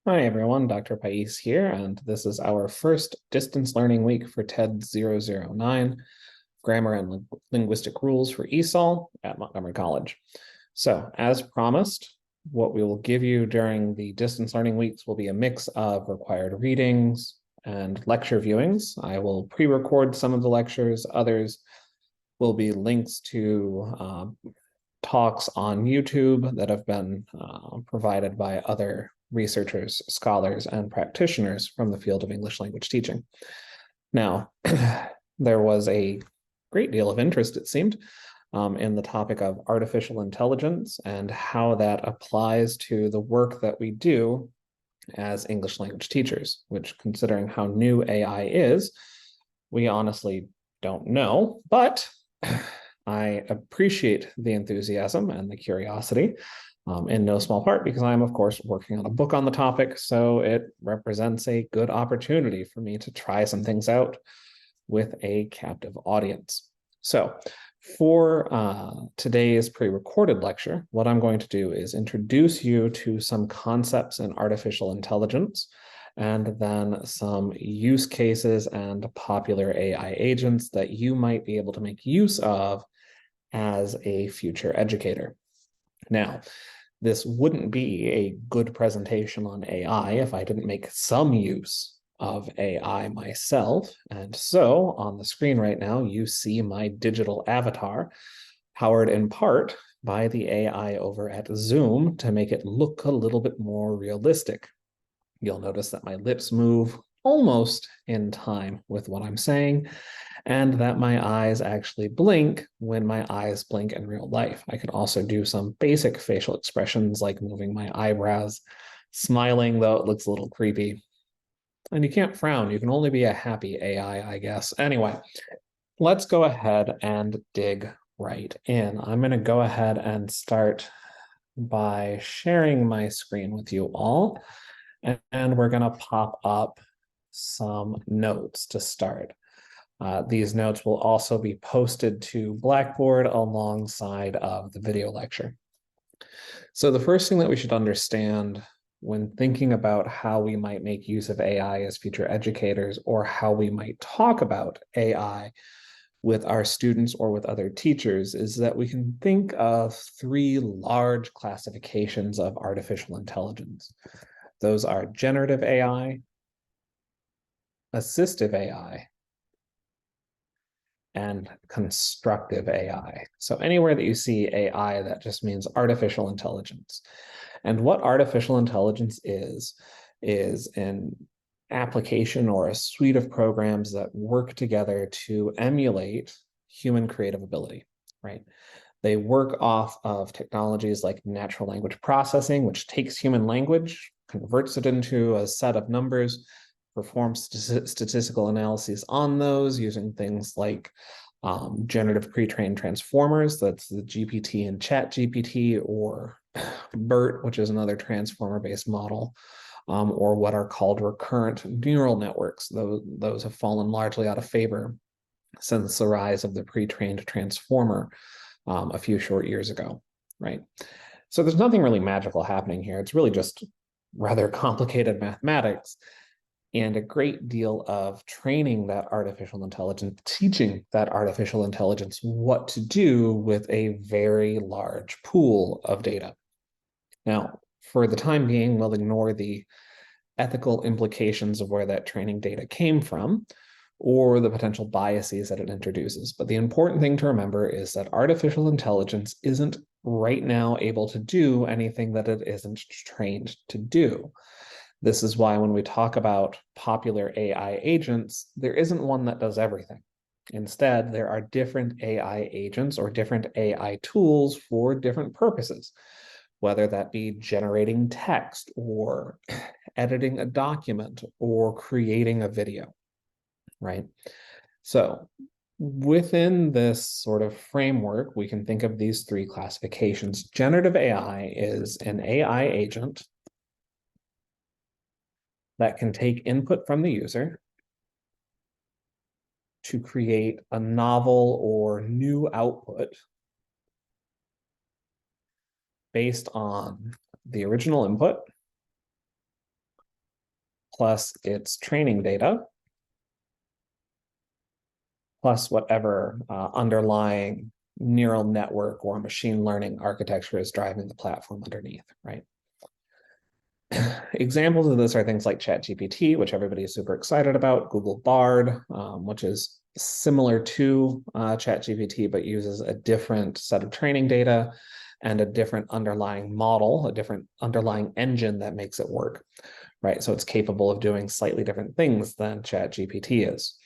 Hi everyone, Dr. Pais here, and this is our first distance learning week for TED 009, Grammar and Linguistic Rules for ESOL at Montgomery College. So, as promised, what we will give you during the distance learning weeks will be a mix of required readings and lecture viewings. I will pre-record some of the lectures, others will be links to talks on YouTube that have been provided by other researchers, scholars, and practitioners from the field of English language teaching. Now, there was a great deal of interest, it seemed, in the topic of artificial intelligence and how that applies to the work that we do as English language teachers, which, considering how new AI is, we honestly don't know, but I appreciate the enthusiasm and the curiosity, in no small part because I'm, of course, working on a book on the topic, so it represents a good opportunity for me to try some things out with a captive audience. So for today's pre-recorded lecture, what I'm going to do is introduce you to some concepts in artificial intelligence, and then some use cases and popular AI agents that you might be able to make use of as a future educator. Now, this wouldn't be a good presentation on AI if I didn't make some use of AI myself. And so on the screen right now, you see my digital avatar, powered in part by the AI over at Zoom to make it look a little bit more realistic. You'll notice that my lips move almost in time with what I'm saying, and that my eyes actually blink when my eyes blink in real life. I can also do some basic facial expressions like moving my eyebrows, smiling, though it looks a little creepy. And you can't frown, you can only be a happy AI, I guess. Anyway, let's go ahead and dig right in. I'm going to go ahead and start by sharing my screen with you all, and we're going to pop up some notes to start. These notes will also be posted to Blackboard alongside of the video lecture. So the first thing that we should understand when thinking about how we might make use of AI as future educators, or how we might talk about AI with our students or with other teachers, is that we can think of three large classifications of artificial intelligence. Those are generative AI, assistive AI, and constructive AI. So anywhere that you see AI, that just means artificial intelligence. And what artificial intelligence is an application or a suite of programs that work together to emulate human creative ability, right? They work off of technologies like natural language processing, which takes human language, converts it into a set of numbers, performs statistical analyses on those using things like generative pre-trained transformers, that's the GPT and ChatGPT, or BERT, which is another transformer-based model, or what are called recurrent neural networks. Those have fallen largely out of favor since the rise of the pre-trained transformer a few short years ago, right? So there's nothing really magical happening here. It's really just rather complicated mathematics and a great deal of training that artificial intelligence, teaching that artificial intelligence what to do with a very large pool of data. Now, for the time being, we'll ignore the ethical implications of where that training data came from, or the potential biases that it introduces. But the important thing to remember is that artificial intelligence isn't right now able to do anything that it isn't trained to do. This is why when we talk about popular AI agents, there isn't one that does everything. Instead, there are different AI agents or different AI tools for different purposes, whether that be generating text or editing a document or creating a video, right? So within this sort of framework, we can think of these three classifications. Generative AI is an AI agent that can take input from the user to create a novel or new output based on the original input plus its training data, plus whatever underlying neural network or machine learning architecture is driving the platform underneath, right? Examples of this are things like ChatGPT, which everybody is super excited about, Google Bard, which is similar to ChatGPT, but uses a different set of training data and a different underlying model, a different underlying engine that makes it work, right? So it's capable of doing slightly different things than ChatGPT is,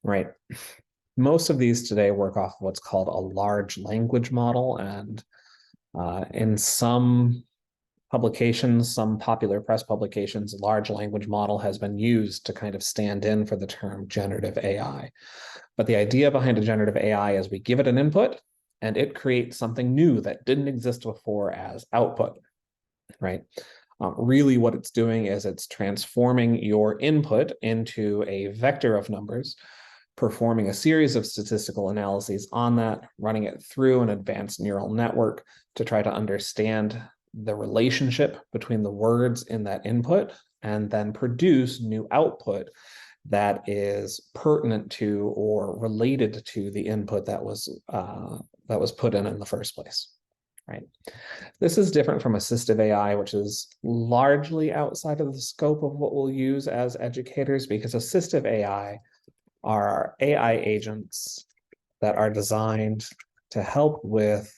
right? Most of these today work off of what's called a large language model, and in some publications, some popular press publications, large language model has been used to kind of stand in for the term generative AI. But the idea behind a generative AI is we give it an input and it creates something new that didn't exist before as output, right? Really what it's doing is it's transforming your input into a vector of numbers, performing a series of statistical analyses on that, running it through an advanced neural network to try to understand the relationship between the words in that input, and then produce new output that is pertinent to or related to the input that was put in the first place, right? This is different from assistive AI, which is largely outside of the scope of what we'll use as educators, because assistive AI are AI agents that are designed to help with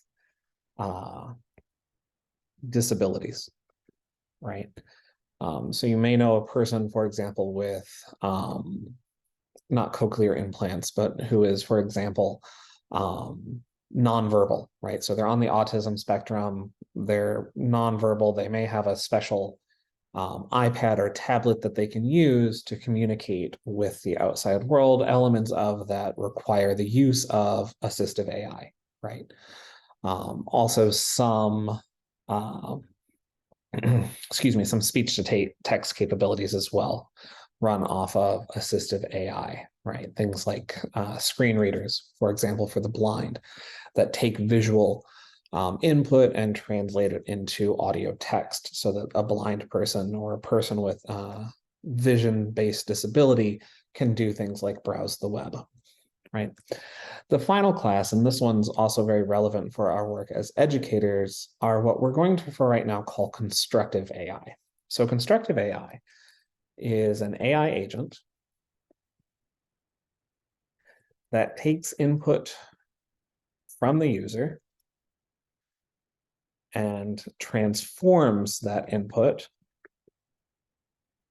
disabilities, right? So you may know a person, for example, with not cochlear implants, but who is, for example, nonverbal, right? So they're on the autism spectrum, they're nonverbal, they may have a special iPad or tablet that they can use to communicate with the outside world, elements of that require the use of assistive AI, right? Also some excuse me, some speech to text capabilities as well run off of assistive AI, right? Things like screen readers, for example, for the blind, that take visual input and translate it into audio text so that a blind person or a person with vision-based disability can do things like browse the web, right? The final class, and this one's also very relevant for our work as educators, are what we're going to, for right now, call constructive AI. So constructive AI is an AI agent that takes input from the user and transforms that input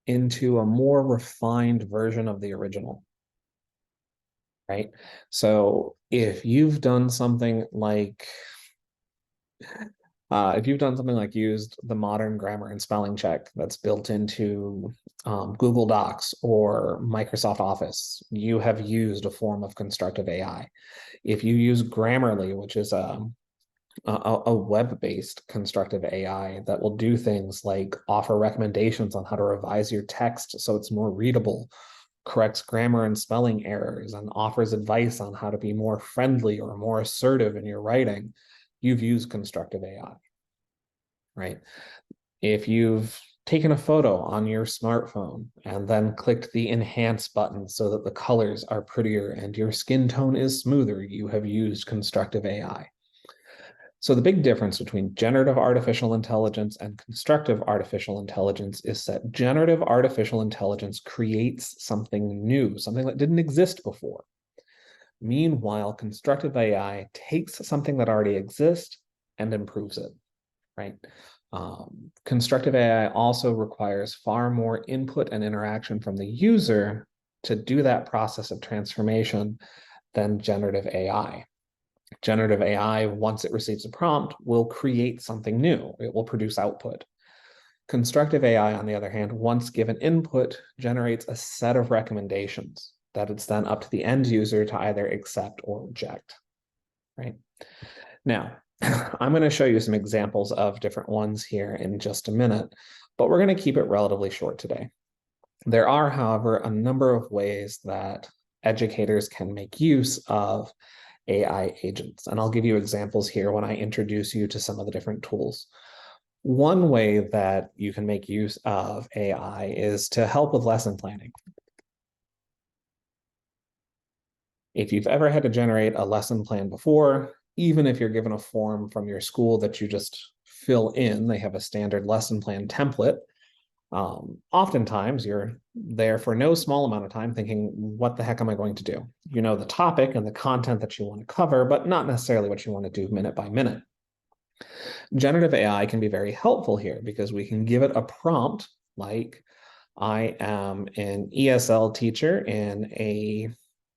into a more refined version of the original, right? So if you've done something like used the modern grammar and spelling check that's built into Google Docs or Microsoft Office, you have used a form of constructive AI. If you use Grammarly, which is a web-based constructive AI that will do things like offer recommendations on how to revise your text so it's more readable, corrects grammar and spelling errors, and offers advice on how to be more friendly or more assertive in your writing, you've used constructive AI, right? If you've taken a photo on your smartphone and then clicked the enhance button so that the colors are prettier and your skin tone is smoother, you have used constructive AI. So the big difference between generative artificial intelligence and constructive artificial intelligence is that generative artificial intelligence creates something new, something that didn't exist before. Meanwhile, constructive AI takes something that already exists and improves it, right? Constructive AI also requires far more input and interaction from the user to do that process of transformation than generative AI. Generative AI, once it receives a prompt, will create something new. It will produce output. Constructive AI, on the other hand, once given input, generates a set of recommendations that it's then up to the end user to either accept or reject, right? Now, I'm going to show you some examples of different ones here in just a minute, but we're going to keep it relatively short today. There are, however, a number of ways that educators can make use of AI agents, and I'll give you examples here when I introduce you to some of the different tools. One way that you can make use of AI is to help with lesson planning. If you've ever had to generate a lesson plan before, even if you're given a form from your school that you just fill in, they have a standard lesson plan template. Oftentimes you're there for no small amount of time thinking, what the heck am I going to do? You know the topic and the content that you want to cover, but not necessarily what you want to do minute by minute. Generative AI can be very helpful here because we can give it a prompt like, I am an ESL teacher in a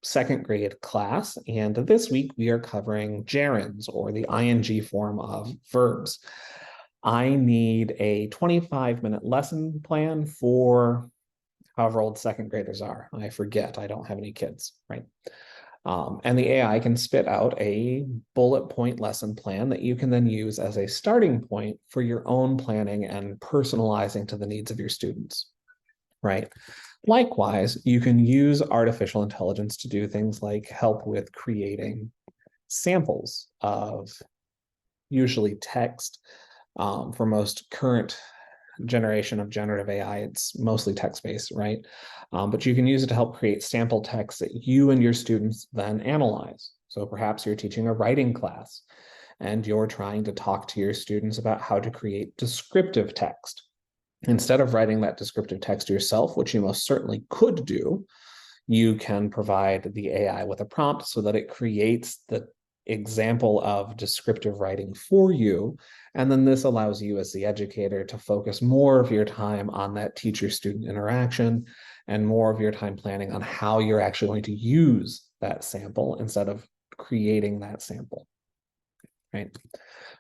second grade class, and this week we are covering gerunds, or the ing form of verbs. I need a 25-minute lesson plan for however old second graders are. I forget, I don't have any kids, right? And the AI can spit out a bullet point lesson plan that you can then use as a starting point for your own planning and personalizing to the needs of your students, right? Likewise, you can use artificial intelligence to do things like help with creating samples of usually text. For most current generation of generative AI, it's mostly text-based, right? But you can use it to help create sample text that you and your students then analyze. So perhaps you're teaching a writing class and you're trying to talk to your students about how to create descriptive text. Instead of writing that descriptive text yourself, which you most certainly could do, you can provide the AI with a prompt so that it creates the example of descriptive writing for you. And then this allows you as the educator to focus more of your time on that teacher-student interaction and more of your time planning on how you're actually going to use that sample instead of creating that sample, right?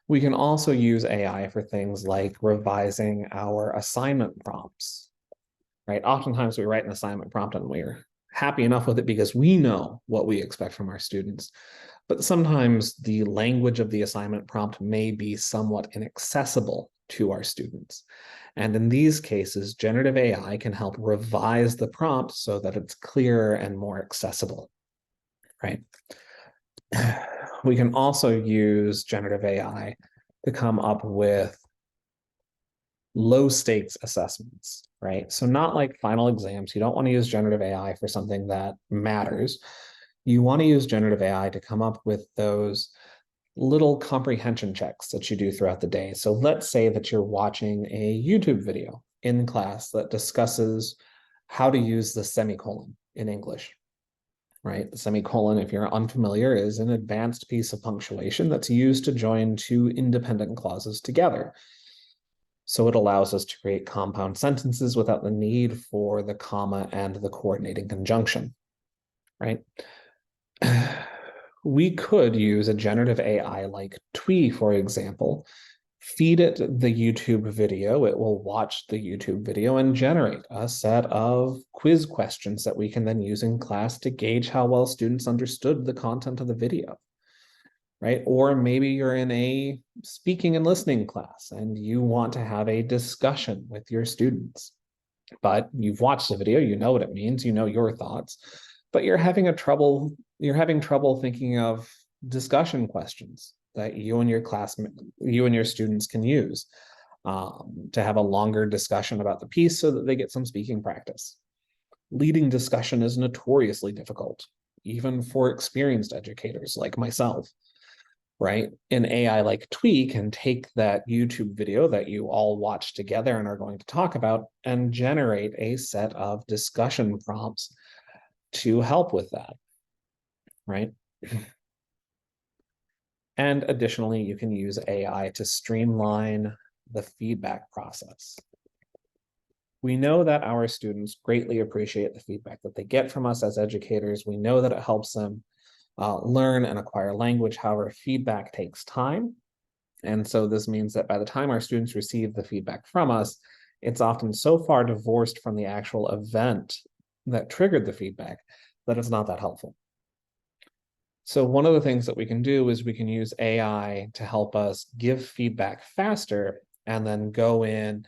We can also use AI for things like revising our assignment prompts, right? Oftentimes we write an assignment prompt and we're happy enough with it because we know what we expect from our students. But sometimes the language of the assignment prompt may be somewhat inaccessible to our students. And in these cases, generative AI can help revise the prompt so that it's clearer and more accessible, right? We can also use generative AI to come up with low stakes assessments, right? So not like final exams. You don't want to use generative AI for something that matters. You want to use generative AI to come up with those little comprehension checks that you do throughout the day. So let's say that you're watching a YouTube video in class that discusses how to use the semicolon in English, right? The semicolon, if you're unfamiliar, is an advanced piece of punctuation that's used to join two independent clauses together. So it allows us to create compound sentences without the need for the comma and the coordinating conjunction, right? We could use a generative AI like Twee, for example, feed it the YouTube video, it will watch the YouTube video and generate a set of quiz questions that we can then use in class to gauge how well students understood the content of the video, right? Or maybe you're in a speaking and listening class and you want to have a discussion with your students, but you've watched the video, you know what it means, you know your thoughts, but you're having trouble thinking of discussion questions that you and your students can use to have a longer discussion about the piece so that they get some speaking practice. Leading discussion is notoriously difficult, even for experienced educators like myself, right? An AI like Twee can take that YouTube video that you all watch together and are going to talk about and generate a set of discussion prompts to help with that, right? And additionally, you can use AI to streamline the feedback process. We know that our students greatly appreciate the feedback that they get from us as educators. We know that it helps them learn and acquire language. However, feedback takes time. And so this means that by the time our students receive the feedback from us, it's often so far divorced from the actual event that triggered the feedback that it's not that helpful. So one of the things that we can do is we can use AI to help us give feedback faster and then go in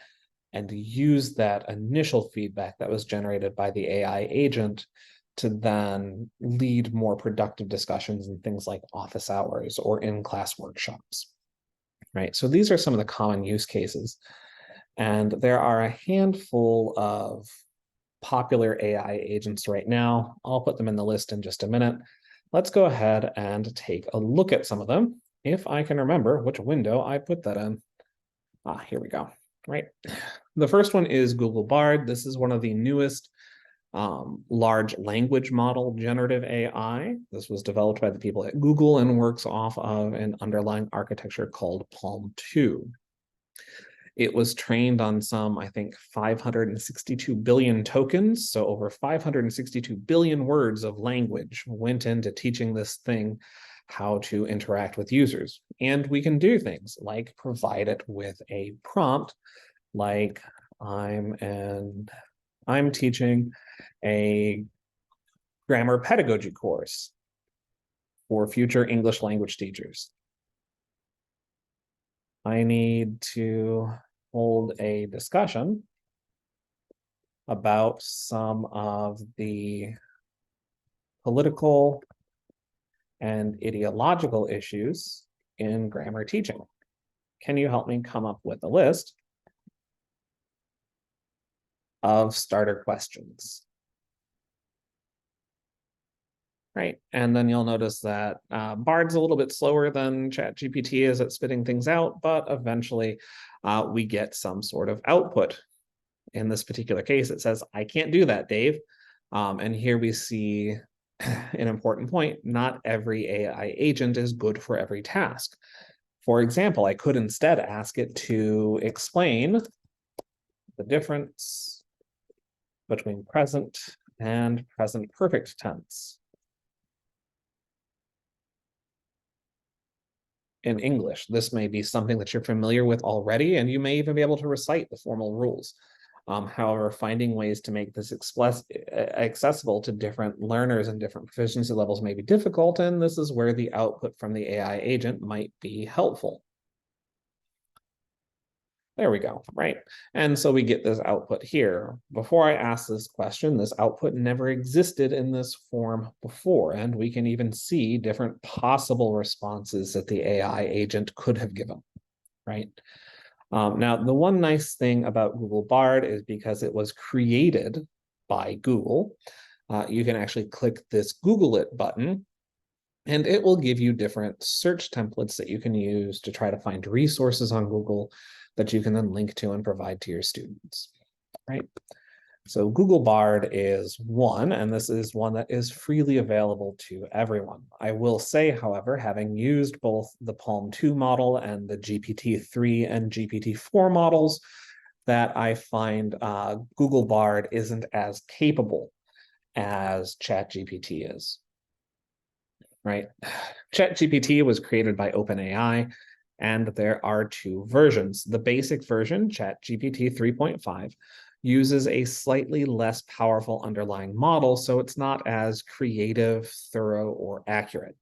and use that initial feedback that was generated by the AI agent to then lead more productive discussions in things like office hours or in-class workshops, right? So these are some of the common use cases. And there are a handful of popular AI agents right now. I'll put them in the list in just a minute. Let's go ahead and take a look at some of them, if I can remember which window I put that in. Here we go, right? The first one is Google Bard. This is one of the newest large language model generative AI. This was developed by the people at Google and works off of an underlying architecture called Palm 2. It was trained on some, I think, 562 billion tokens. So over 562 billion words of language went into teaching this thing how to interact with users. And we can do things like provide it with a prompt, like I'm teaching a grammar pedagogy course for future English language teachers. I need to hold a discussion about some of the political and ideological issues in grammar teaching. Can you help me come up with a list of starter questions? Right, and then you'll notice that Bard's a little bit slower than ChatGPT is at spitting things out, but eventually we get some sort of output. In this particular case, it says, I can't do that, Dave. And here we see an important point. Not every AI agent is good for every task. For example, I could instead ask it to explain the difference between present and present perfect tense in English. This may be something that you're familiar with already, and you may even be able to recite the formal rules. However, finding ways to make this accessible to different learners and different proficiency levels may be difficult, and this is where the output from the AI agent might be helpful. There we go, right? And so we get this output here. Before I ask this question, this output never existed in this form before, and we can even see different possible responses that the AI agent could have given, right? Now, the one nice thing about Google Bard is because it was created by Google, you can actually click this Google It button, and it will give you different search templates that you can use to try to find resources on Google that you can then link to and provide to your students, right? So Google Bard is one, and this is one that is freely available to everyone. I will say, however, having used both the Palm 2 model and the GPT-3 and GPT-4 models, that I find Google Bard isn't as capable as ChatGPT is, right? ChatGPT was created by OpenAI, and there are two versions. The basic version, ChatGPT 3.5, uses a slightly less powerful underlying model, so it's not as creative, thorough, or accurate.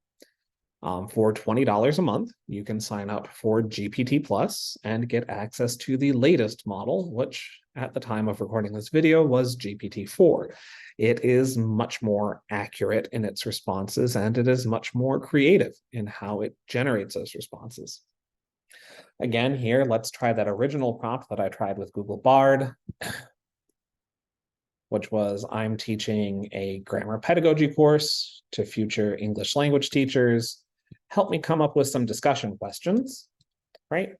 For $20 a month, you can sign up for GPT Plus and get access to the latest model, which at the time of recording this video was GPT-4. It is much more accurate in its responses, and it is much more creative in how it generates those responses. Again, here, let's try that original prompt that I tried with Google Bard, which was, I'm teaching a grammar pedagogy course to future English language teachers. Help me come up with some discussion questions, right?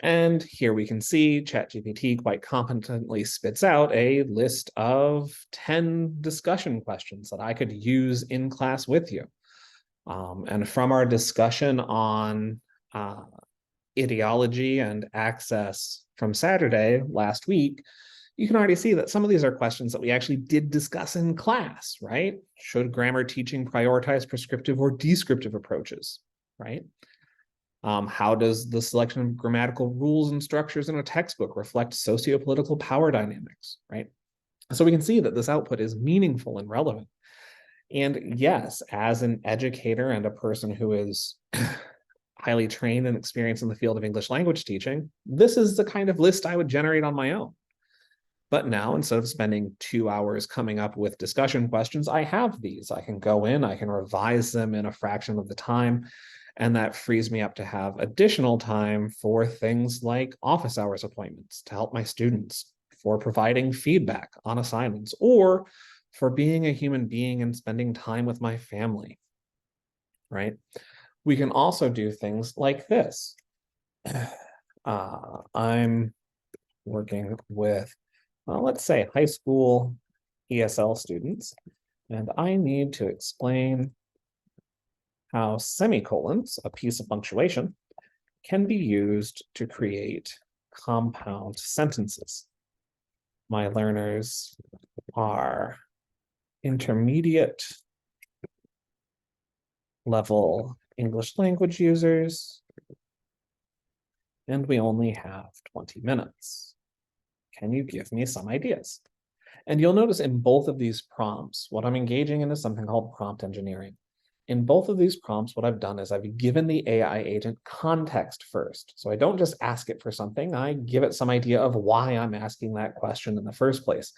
And here we can see ChatGPT quite competently spits out a list of 10 discussion questions that I could use in class with you. And from our discussion on ideology and access from Saturday last week, you can already see that some of these are questions that we actually did discuss in class, right? Should grammar teaching prioritize prescriptive or descriptive approaches, right? How does the selection of grammatical rules and structures in a textbook reflect sociopolitical power dynamics, right? So we can see that this output is meaningful and relevant. And yes, as an educator and a person who is highly trained and experienced in the field of English language teaching, this is the kind of list I would generate on my own. But now, instead of spending 2 hours coming up with discussion questions, I have these. I can go in, I can revise them in a fraction of the time, And that frees me up to have additional time for things like office hours appointments to help my students, for providing feedback on assignments, or for being a human being and spending time with my family, right? We can also do things like this. I'm working with, well, let's say high school ESL students, and I need to explain how semicolons, a piece of punctuation, can be used to create compound sentences. My learners are intermediate level English language users, and we only have 20 minutes. Can you give me some ideas? And you'll notice in both of these prompts, what I'm engaging in is something called prompt engineering. In both of these prompts, what I've done is I've given the AI agent context first. So I don't just ask it for something, I give it some idea of why I'm asking that question in the first place.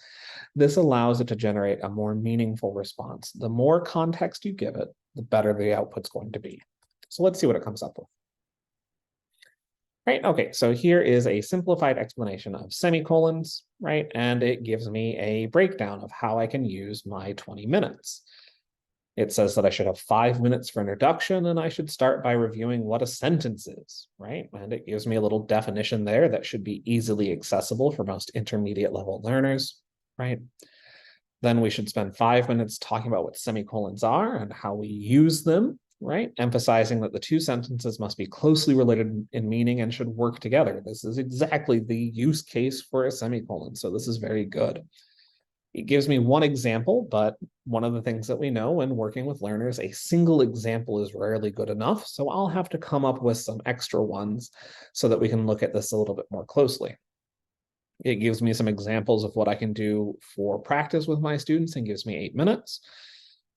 This allows it to generate a more meaningful response. The more context you give it, the better the output's going to be. So let's see what it comes up with. Right, okay, so here is a simplified explanation of semicolons, right? And it gives me a breakdown of how I can use my 20 minutes. It says that I should have 5 minutes for introduction, and I should start by reviewing what a sentence is, right? And it gives me a little definition there that should be easily accessible for most intermediate level learners, right? Then we should spend 5 minutes talking about what semicolons are and how we use them, right? Emphasizing that the two sentences must be closely related in meaning and should work together. This is exactly the use case for a semicolon, so this is very good. It gives me one example, but one of the things that we know when working with learners, a single example is rarely good enough, so I'll have to come up with some extra ones so that we can look at this a little bit more closely. It gives me some examples of what I can do for practice with my students and gives me 8 minutes,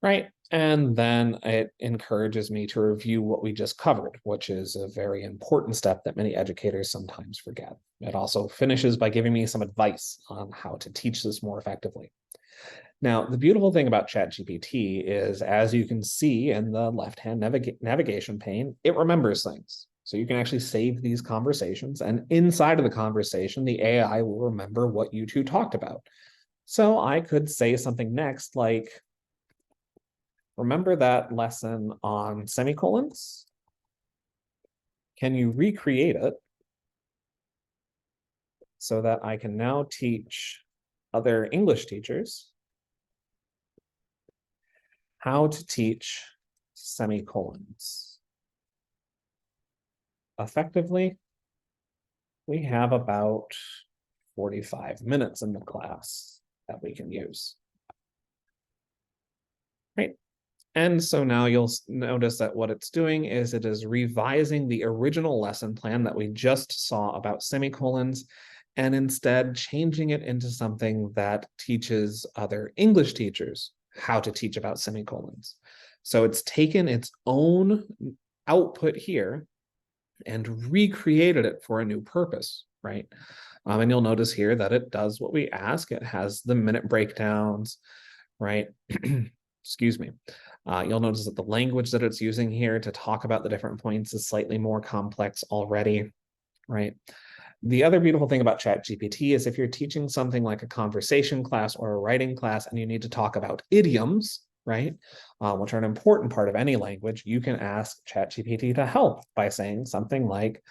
right? And then it encourages me to review what we just covered, which is a very important step that many educators sometimes forget. It also finishes by giving me some advice on how to teach this more effectively. Now, the beautiful thing about ChatGPT is, as you can see in the left-hand navigation pane, it remembers things. So you can actually save these conversations, and inside of the conversation, the AI will remember what you two talked about. So I could say something next like, remember that lesson on semicolons? Can you recreate it so that I can now teach other English teachers how to teach semicolons effectively? We have about 45 minutes in the class that we can use. Right. And so now you'll notice that what it's doing is it is revising the original lesson plan that we just saw about semicolons, and instead changing it into something that teaches other English teachers how to teach about semicolons. So it's taken its own output here and recreated it for a new purpose, right? And you'll notice here that it does what we ask. It has the minute breakdowns, right? Excuse me. You'll notice that the language that it's using here to talk about the different points is slightly more complex already, right? The other beautiful thing about ChatGPT is if you're teaching something like a conversation class or a writing class and you need to talk about idioms, right, which are an important part of any language, you can ask ChatGPT to help by saying something like,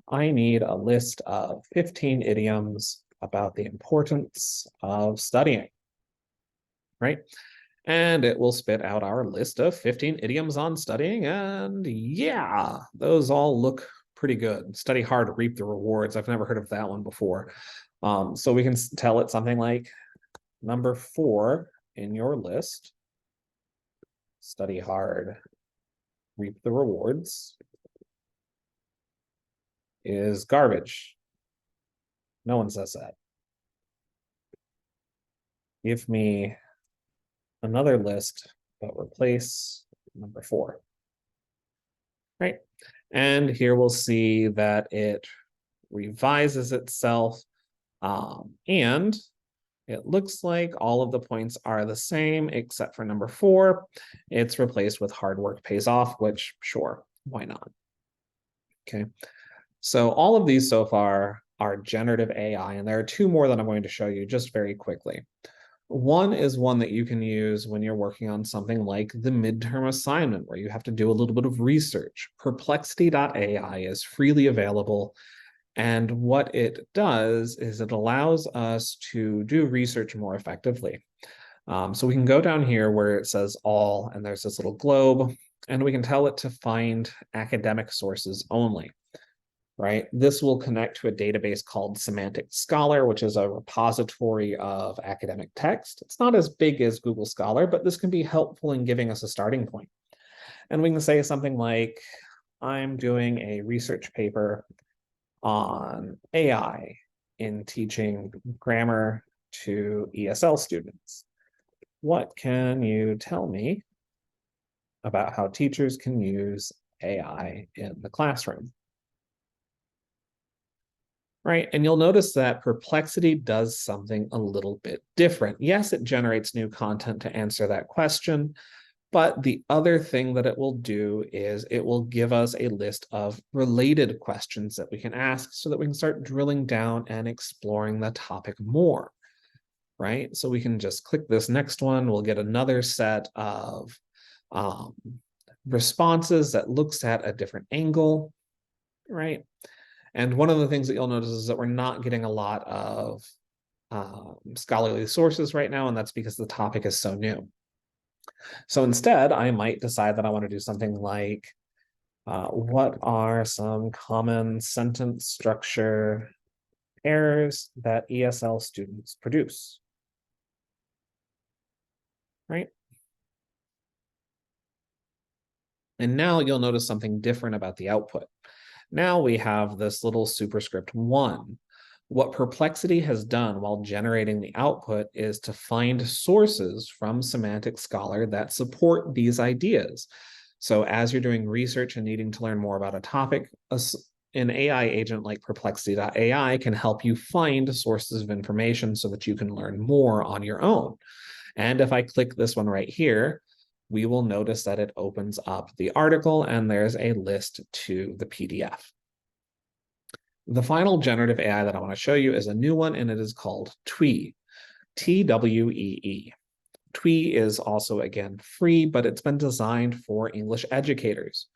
I need a list of 15 idioms about the importance of studying, right? And it will spit out our list of 15 idioms on studying. And yeah, those all look pretty good. Study hard, reap the rewards. I've never heard of that one before. So we can tell it something like number 4 in your list, study hard, reap the rewards, is garbage. No one says that. Give me another list, but replace number 4. Right? And here we'll see that it revises itself, and it looks like all of the points are the same except for number 4. It's replaced with hard work pays off, which sure, Why not? Okay. So all of these so far are generative AI, and there are two more that I'm going to show you just very quickly. One is one that you can use when you're working on something like the midterm assignment, where you have to do a little bit of research. Perplexity.ai is freely available, and what it does is it allows us to do research more effectively. So we can go down here where it says all, and there's this little globe, and we can tell it to find academic sources only, right? This will connect to a database called Semantic Scholar, which is a repository of academic text. It's not as big as Google Scholar, but this can be helpful in giving us a starting point. And we can say something like, I'm doing a research paper on AI in teaching grammar to ESL students. What can you tell me about how teachers can use AI in the classroom? Right, and you'll notice that Perplexity does something a little bit different. Yes, it generates new content to answer that question, but the other thing that it will do is it will give us a list of related questions that we can ask so that we can start drilling down and exploring the topic more, right? So we can just click this next one. We'll get another set of responses that looks at a different angle, right? And one of the things that you'll notice is that we're not getting a lot of scholarly sources right now, and that's because the topic is so new. So instead, I might decide that I want to do something like, what are some common sentence structure errors that ESL students produce? Right? And now you'll notice something different about the output. Now we have this little superscript 1. What Perplexity has done while generating the output is to find sources from Semantic Scholar that support these ideas. So as you're doing research and needing to learn more about a topic, an AI agent like Perplexity.ai can help you find sources of information so that you can learn more on your own. And if I click this one right here, we will notice that it opens up the article and there's a list to the PDF. The final generative AI that I want to show you is a new one, and it is called TWEE, T-W-E-E. TWEE is also, again, free, but it's been designed for English educators.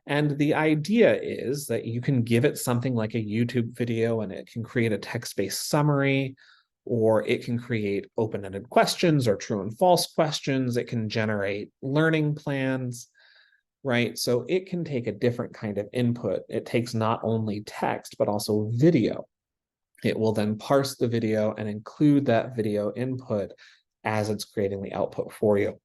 And the idea is that you can give it something like a YouTube video and it can create a text-based summary, or it can create open-ended questions or true and false questions. It can generate learning plans, right? So it can take a different kind of input. It takes not only text, but also video. It will then parse the video and include that video input as it's creating the output for you.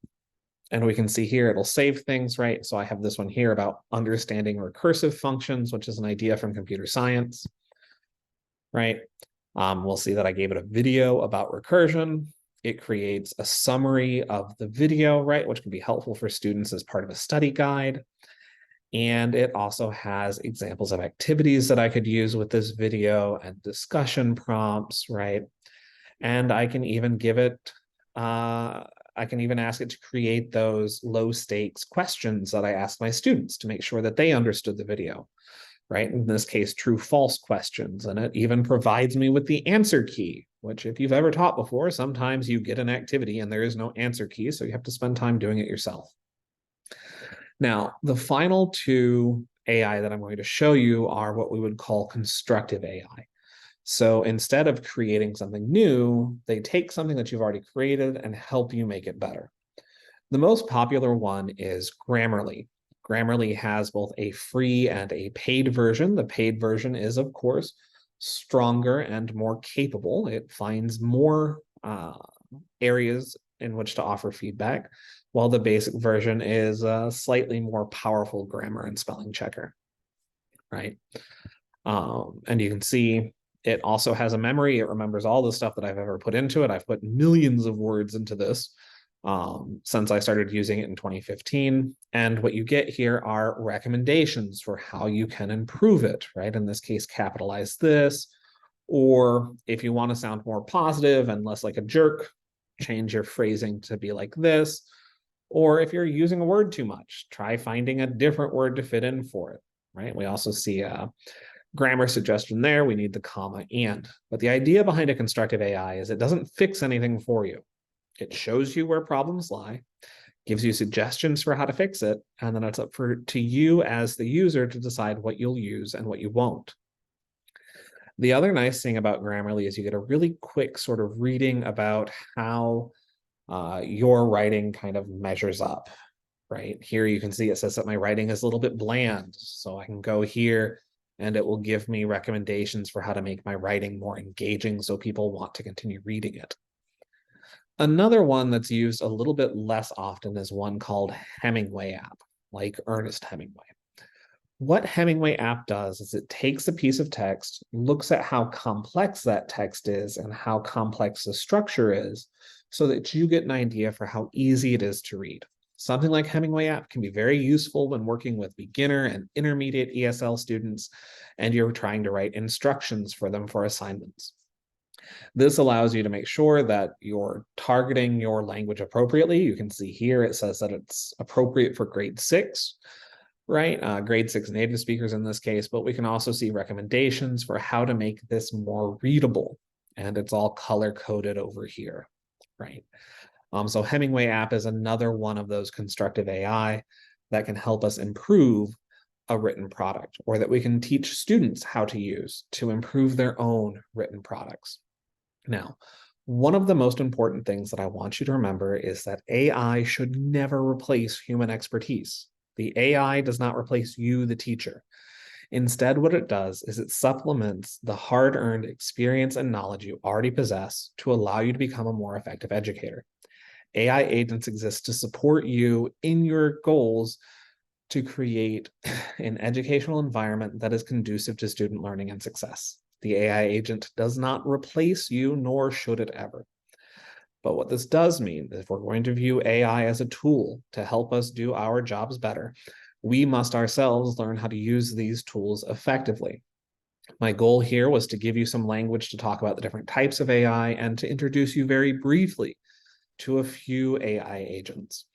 And we can see here, it'll save things, right? So I have this one here about understanding recursive functions, which is an idea from computer science, right? We'll see that I gave it a video about recursion. It creates a summary of the video, right, which can be helpful for students as part of a study guide. And it also has examples of activities that I could use with this video and discussion prompts, right? And I can even give it, I can even ask it to create those low stakes questions that I ask my students to make sure that they understood the video, right? In this case, true false questions. And it even provides me with the answer key, which if you've ever taught before, sometimes you get an activity and there is no answer key, so you have to spend time doing it yourself. Now, the final two AI that I'm going to show you are what we would call constructive AI. So instead of creating something new, they take something that you've already created and help you make it better. The most popular one is Grammarly. Grammarly has both a free and a paid version. The paid version is, of course, stronger and more capable. It finds more areas in which to offer feedback, while the basic version is a slightly more powerful grammar and spelling checker, right? And you can see it also has a memory. It remembers all the stuff that I've ever put into it. I've put millions of words into this since I started using it in 2015. And what you get here are recommendations for how you can improve it, right? In this case, capitalize this. Or if you want to sound more positive and less like a jerk, change your phrasing to be like this. Or if you're using a word too much, try finding a different word to fit in for it, right? We also see a grammar suggestion there. We need the comma and. But the idea behind a constructive AI is it doesn't fix anything for you. It shows you where problems lie, gives you suggestions for how to fix it, and then it's up to you as the user to decide what you'll use and what you won't. The other nice thing about Grammarly is you get a really quick sort of reading about how your writing kind of measures up, right? Here you can see it says that my writing is a little bit bland, so I can go here and it will give me recommendations for how to make my writing more engaging so people want to continue reading it. Another one that's used a little bit less often is one called Hemingway app, like Ernest Hemingway. What Hemingway app does is it takes a piece of text, looks at how complex that text is and how complex the structure is, so that you get an idea for how easy it is to read. Something like Hemingway app can be very useful when working with beginner and intermediate ESL students, and you're trying to write instructions for them for assignments. This allows you to make sure that you're targeting your language appropriately. You can see here it says that it's appropriate for grade 6, right? Grade 6 native speakers in this case, but we can also see recommendations for how to make this more readable. And it's all color-coded over here, right? So Hemingway app is another one of those constructive AI that can help us improve a written product, or that we can teach students how to use to improve their own written products. Now, one of the most important things that I want you to remember is that AI should never replace human expertise. The AI does not replace you, the teacher. Instead, what it does is it supplements the hard-earned experience and knowledge you already possess to allow you to become a more effective educator. AI agents exist to support you in your goals to create an educational environment that is conducive to student learning and success. The AI agent does not replace you, nor should it ever. But what this does mean is if we're going to view AI as a tool to help us do our jobs better, we must ourselves learn how to use these tools effectively. My goal here was to give you some language to talk about the different types of AI and to introduce you very briefly to a few AI agents.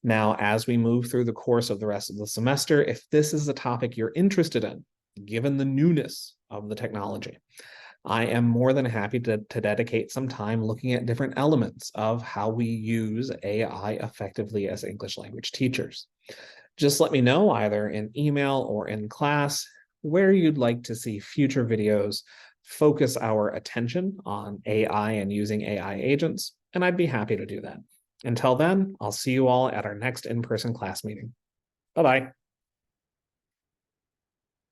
Now, as we move through the course of the rest of the semester, if this is a topic you're interested in, given the newness of the technology, I am more than happy to dedicate some time looking at different elements of how we use AI effectively as English language teachers. Just let me know either in email or in class where you'd like to see future videos focus our attention on AI and using AI agents, and I'd be happy to do that. Until then, I'll see you all at our next in-person class meeting. Bye-bye.